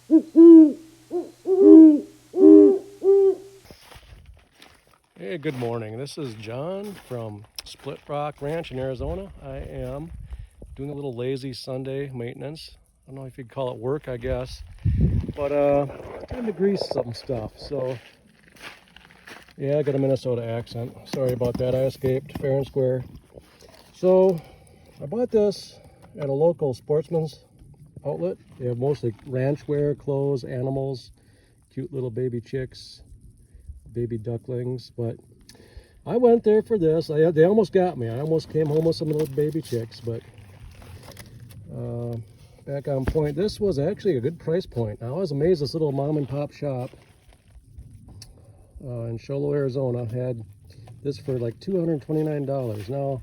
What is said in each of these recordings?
Hey, good morning. This is John from Split Rock Ranch in Arizona. I am doing a little lazy Sunday maintenance. I don't know if you'd call it work, I guess, but time to grease some stuff. So yeah, I got a Minnesota accent. Sorry about that. I escaped fair and square. So I bought this at a local sportsman's outlet. They have mostly ranch wear, clothes, animals, cute little baby chicks, baby ducklings. But I went there for this. They almost got me. I almost came home with some little baby chicks, but back on point. This was actually a good price point. I was amazed this little mom and pop shop in Sholo, Arizona had this for like $229. Now,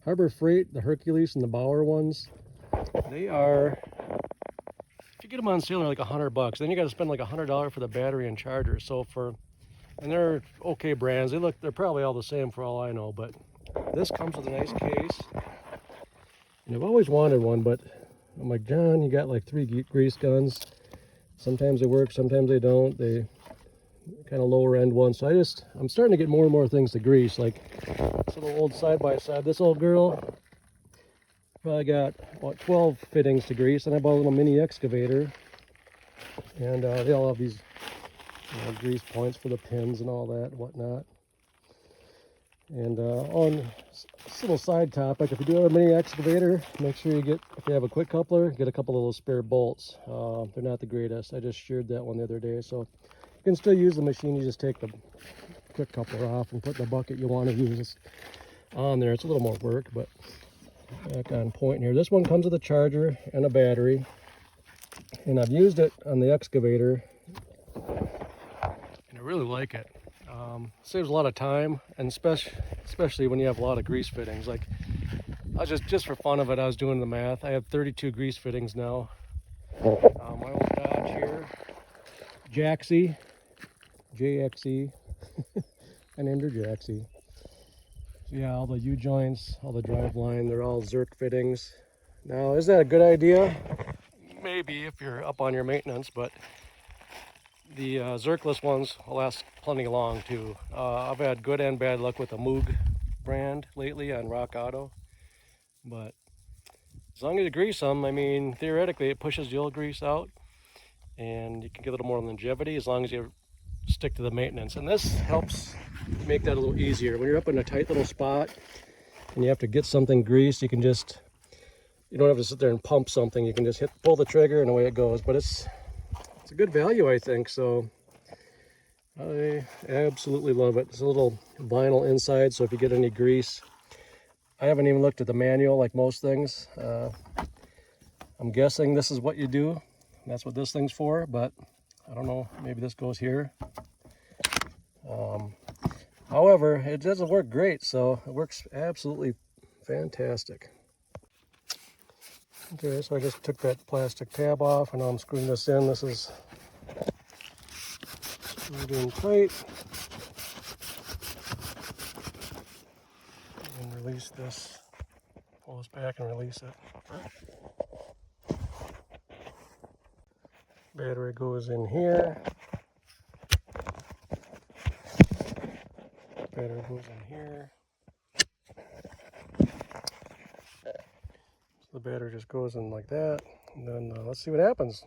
Harbor Freight, the Hercules and the Bauer ones, they are, if you get them on sale, they're like $100. Then you got to spend like $100 for the battery and charger. So and they're okay brands. They're probably all the same for all I know, but this comes with a nice case. And I've always wanted one, but I'm like, John, you got like 3 grease guns. Sometimes they work, sometimes they don't. They kind of lower end ones. So I'm starting to get more and more things to grease, like this little old side-by-side. This old girl probably got about 12 fittings to grease, and I bought a little mini excavator. And they all have these grease points for the pins and all that, whatnot. And on this little side topic, if you do have a mini excavator, make sure if you have a quick coupler, get a couple of those spare bolts. They're not the greatest. I just sheared that one the other day, so you can still use the machine. You just take the quick coupler off and put the bucket you want to use on there. It's a little more work, but back on point here. This one comes with a charger and a battery, and I've used it on the excavator, and I really like it. Saves a lot of time, and especially when you have a lot of grease fittings. Like, I was just for fun of it, I was doing the math. I have 32 grease fittings now. My old Dodge here, Jaxie, JXE. I named her Jaxie. So yeah, all the U-joints, all the drive line, they're all Zerk fittings. Now, is that a good idea? Maybe if you're up on your maintenance, but the Zerkless ones will last plenty long too. I've had good and bad luck with the Moog brand lately on Rock Auto, but as long as you grease them, I mean, theoretically it pushes the old grease out and you can get a little more longevity as long as you stick to the maintenance. And this helps make that a little easier. When you're up in a tight little spot and you have to get something greased, you don't have to sit there and pump something. You can just pull the trigger and away it goes. But it's a good value, I think, so I absolutely love it. It's a little vinyl inside, so if you get any grease, I haven't even looked at the manual like most things. I'm guessing this is what you do. That's what this thing's for, but I don't know, maybe this goes here. However, it doesn't work great, so it works absolutely fantastic. Okay, so I just took that plastic tab off, and now I'm screwing this in. This is screwed in tight. And release this. Pull this back and release it. Battery goes in here. Battery goes in here. So the battery just goes in like that. And then let's see what happens.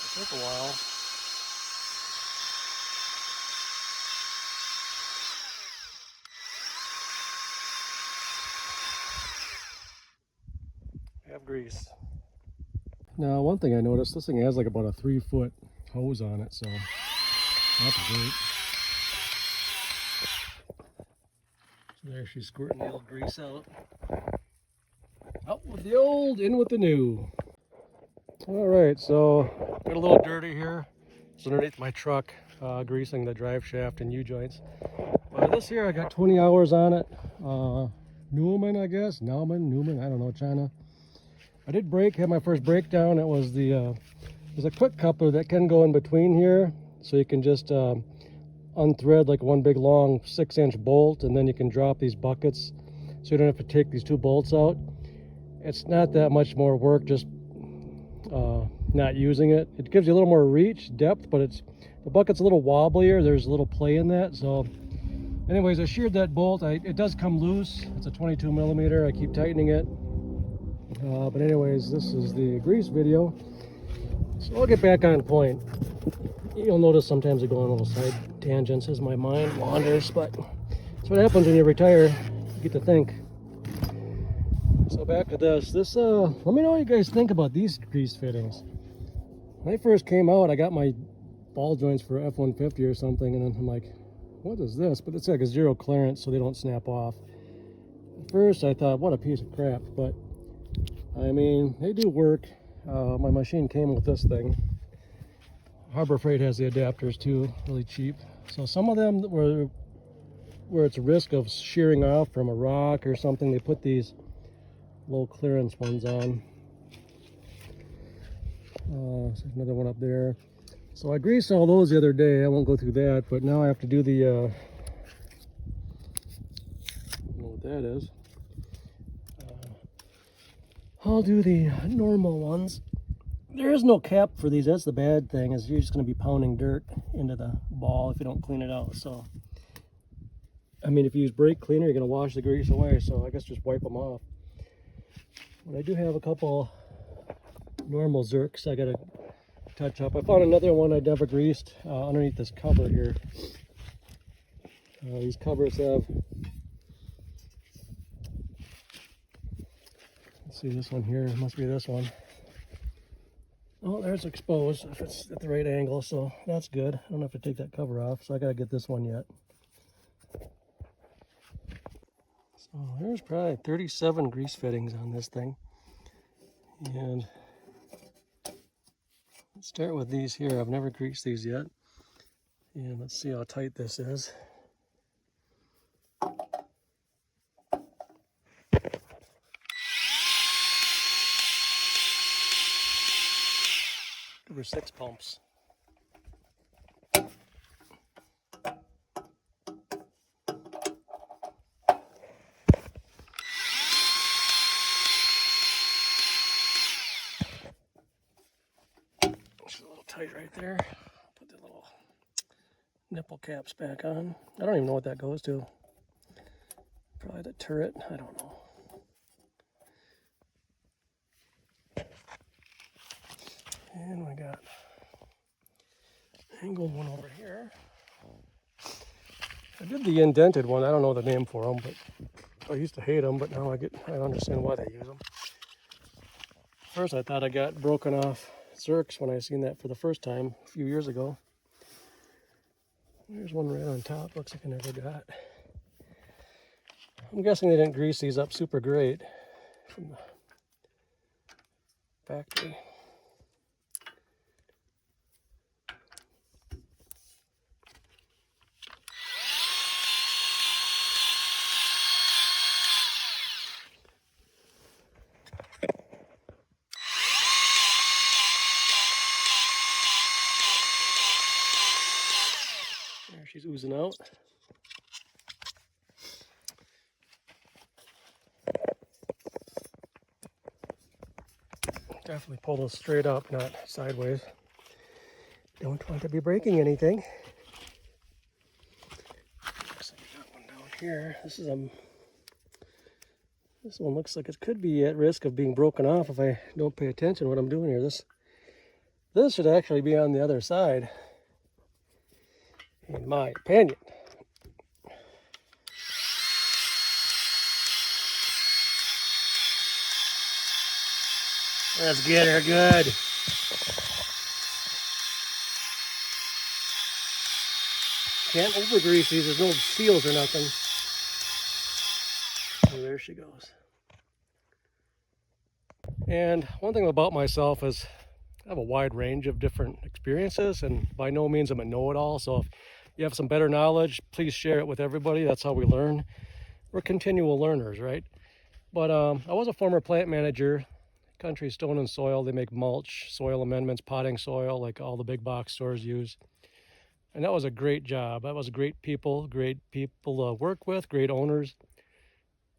It'll take a while. Have grease. Now, one thing I noticed, this thing has like about a 3-foot hose on it, so that's great. So there she's squirting the old grease out. Out with the old, in with the new. All right, so got a little dirty here. It's underneath my truck, greasing the drive shaft and U-joints. But this here, I got 20 hours on it. Newman, I guess. Newman, I don't know, China. I did have my first breakdown. It was there's a quick coupler that can go in between here. So you can just unthread like one big long 6-inch bolt, and then you can drop these buckets so you don't have to take these two bolts out. It's not that much more work just not using it. It gives you a little more reach, depth, but the bucket's a little wobblier. There's a little play in that. So anyways, I sheared that bolt. It does come loose. It's a 22 millimeter. I keep tightening it. But anyways, this is the grease video. So I'll get back on point. You'll notice sometimes I go on little side tangents as my mind wanders, but that's what happens when you retire. You get to think. So back to this. Let me know what you guys think about these grease fittings. When I first came out, I got my ball joints for F-150 or something, and I'm like, what is this? But it's like a zero clearance, so they don't snap off. At first, I thought, what a piece of crap, but I mean, they do work. My machine came with this thing. Harbor Freight has the adapters too, really cheap. So some of them where it's a risk of shearing off from a rock or something, they put these low clearance ones on. There's another one up there. So I greased all those the other day. I won't go through that, but now I have to do the, I don't know what that is. I'll do the normal ones. There is no cap for these. That's the bad thing, is you're just going to be pounding dirt into the ball if you don't clean it out. So, I mean, if you use brake cleaner, you're going to wash the grease away. So I guess just wipe them off. But I do have a couple normal Zerks I got to touch up. I found another one I never greased underneath this cover here. These covers have, let's see, this one here, it must be this one. Oh, there's exposed if it's at the right angle, so that's good. I don't have to take that cover off, so I gotta get this one yet. So there's probably 37 grease fittings on this thing. And let's start with these here. I've never greased these yet. And let's see how tight this is. Over 6 pumps. It's a little tight right there. Put the little nipple caps back on. I don't even know what that goes to. Probably the turret. I don't know. And we got angled one over here. I did the indented one. I don't know the name for them, but I used to hate them, but now I understand why they use them. First, I thought I got broken off Zerks when I seen that for the first time a few years ago. There's one right on top. Looks like I never got. I'm guessing they didn't grease these up super great from the factory. There she's oozing out. Definitely pull those straight up, not sideways. Don't want to be breaking anything. Looks like I got one down here. This one looks like it could be at risk of being broken off if I don't pay attention to what I'm doing here. This should actually be on the other side, in my opinion. Let's get her good. Can't over grease these, there's no seals or nothing. Oh, there she goes. And one thing about myself is I have a wide range of different experiences, and by no means am I a know-it-all. So if you have some better knowledge, please share it with everybody. That's how we learn. We're continual learners, right? But I was a former plant manager. Country Stone and Soil, they make mulch, soil amendments, potting soil, like all the big box stores use. And that was a great job. That was great people to work with, great owners.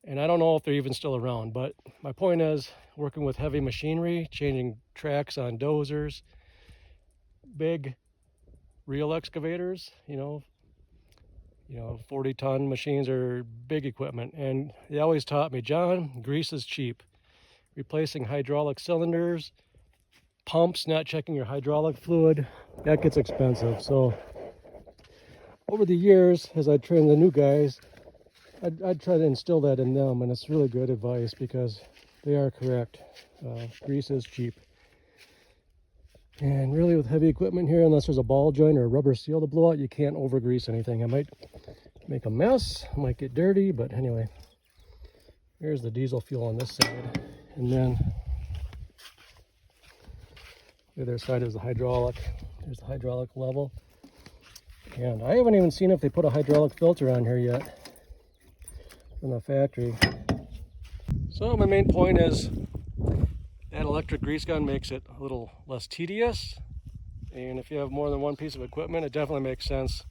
And I don't know if they're even still around, but my point is working with heavy machinery, changing tracks on dozers, big real excavators, 40-ton machines are big equipment. And they always taught me, John, grease is cheap. Replacing hydraulic cylinders, pumps, not checking your hydraulic fluid, that gets expensive. So over the years, as I train the new guys, I'd try to instill that in them, and it's really good advice because they are correct. Grease is cheap. And really with heavy equipment here, unless there's a ball joint or a rubber seal to blow out, you can't over grease anything. I might make a mess, I might get dirty, but anyway. Here's the diesel fuel on this side. And then the other side is the hydraulic. There's the hydraulic level. And I haven't even seen if they put a hydraulic filter on here yet from the factory. So my main point is that electric grease gun makes it a little less tedious. And if you have more than one piece of equipment, it definitely makes sense.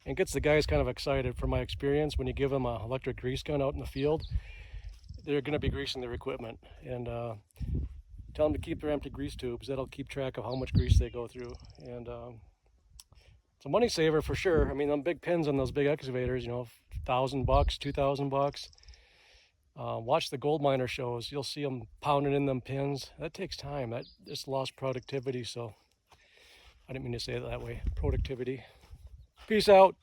And gets the guys kind of excited. From my experience, when you give them an electric grease gun out in the field, they're going to be greasing their equipment. And tell them to keep their empty grease tubes. That'll keep track of how much grease they go through. And it's a money saver for sure. I mean, them big pins on those big excavators, $1,000, $2,000. Watch the gold miner shows. You'll see them pounding in them pins. That takes time. That just lost productivity. So I didn't mean to say it that way. Productivity. Peace out.